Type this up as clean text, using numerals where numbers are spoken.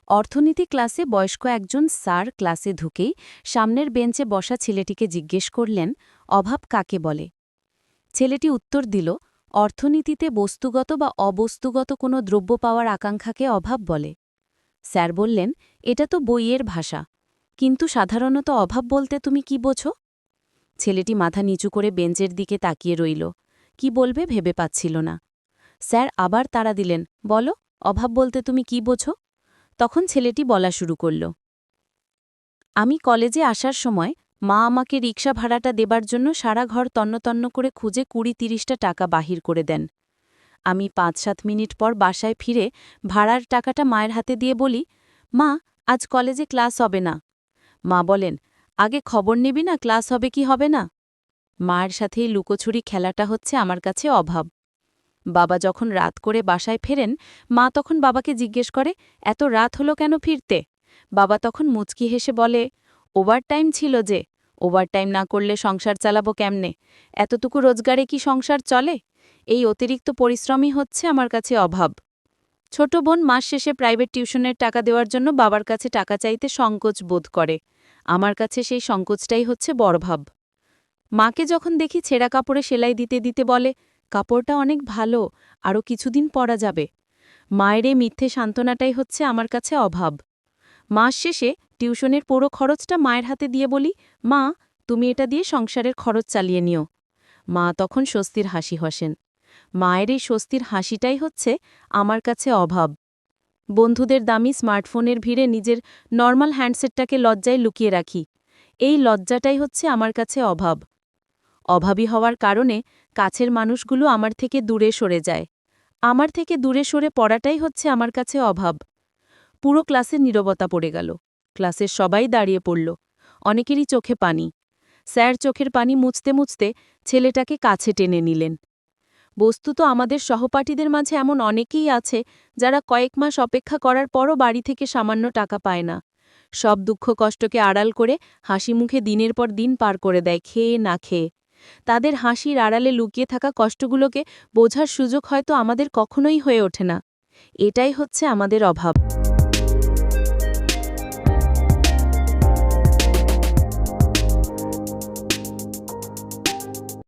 অর্থনীতি ক্লাসে বয়স্ক একজন স্যার ক্লাসে ঢুকেই সামনের বেঞ্চে বসা ছেলেটিকে জিজ্ঞেস করলেন, অভাব কাকে বলে? ছেলেটি উত্তর দিল, অর্থনীতিতে বস্তুগত বা অবস্তুগত কোনো দ্রব্য পাওয়ার আকাঙ্ক্ষাকে অভাব বলে। স্যার বললেন, এটা তো বইয়ের ভাষা, কিন্তু সাধারণত অভাব বলতে তুমি কি বোঝো? ছেলেটি মাথা নিচু করে বেঞ্চের দিকে তাকিয়ে রইল। কি বলবে ভেবে পাচ্ছিল না। স্যার আবার তাড়া দিলেন, বলো, অভাব বলতে তুমি কি বোঝো? তখন ছেলেটি বলা শুরু করল, আমি কলেজে আসার সময় মা আমাকে রিক্সা ভাড়াটা দেবার জন্য সারা ঘর তন্নতন্ন করে খুঁজে ২০-৩০টা টাকা বাহির করে দেন। আমি ৫-৭ মিনিট পর বাসায় ফিরে ভাড়ার টাকাটা মায়ের হাতে দিয়ে বলি, মা, আজ কলেজে ক্লাস হবে না। মা বলেন, আগে খবর নিবি না ক্লাস হবে কি হবে না? মায়ের সাথে এই লুকোছুরি খেলাটা হচ্ছে আমার কাছে অভাব। বাবা যখন রাত করে বাসায় ফেরেন, মা তখন বাবাকে জিজ্ঞেস করে, এত রাত হলো কেন ফিরতে? বাবা তখন মুচকি হেসে বলে, ওভারটাইম ছিল যে, ওভারটাইম না করলে সংসার চালাবো কেমনে? এতটুকু রোজগারে কি সংসার চলে? এই অতিরিক্ত পরিশ্রমই হচ্ছে আমার কাছে অভাব। ছোট বোন মাস শেষে প্রাইভেট টিউশনের টাকা দেওয়ার জন্য বাবার কাছে টাকা চাইতে সংকোচ বোধ করে। আমার কাছে সেই সংকোচটাই হচ্ছে বড়ভাব। মাকে যখন দেখি ছেঁড়া কাপড়ে সেলাই দিতে দিতে বলে, কাপড়টা অনেক ভালো, আরও কিছুদিন পরা যাবে। মায়ের এই মিথ্যে সান্ত্বনাটাই হচ্ছে আমার কাছে অভাব। মাস শেষে টিউশনের পুরো খরচটা মায়ের হাতে দিয়ে বলি, মা, তুমি এটা দিয়ে সংসারের খরচ চালিয়ে নিও। মা তখন স্বস্তির হাসি হাসেন। মায়ের এই স্বস্তির হাসিটাই হচ্ছে আমার কাছে অভাব। বন্ধুদের দামি স্মার্টফোনের ভিড়ে নিজের নর্মাল হ্যান্ডসেটটাকে লজ্জায় লুকিয়ে রাখি। এই লজ্জাটাই হচ্ছে আমার কাছে অভাব। অভাবী হওয়ার কারণে কাছের মানুষগুলো আমার থেকে দূরে সরে যায়। আমার থেকে দূরে সরে পড়াটাই হচ্ছে আমার কাছে অভাব। পুরো ক্লাসে নীরবতা পড়ে গেল। ক্লাসের সবাই দাঁড়িয়ে পড়ল। অনেকেরই চোখে পানি। স্যার চোখের পানি মুছতে মুছতে ছেলেটাকে কাছে টেনে নিলেন। বস্তুত আমাদের সহপাঠীদের মাঝে এমন অনেকেই আছে যারা কয়েক মাস অপেক্ষা করার পরও বাড়ি থেকে সামান্য টাকা পায় না। সব দুঃখ কষ্টকে আড়াল করে হাসি মুখে দিনের পর দিন পার করে দেয়, খেয়ে না খেয়ে। তাদের হাসির আড়ালে লুকিয়ে থাকা কষ্টগুলোকে বোঝার সুযোগ হয়তো আমাদের কখনোই হয়ে ওঠে না। এটাই হচ্ছে আমাদের অভাব।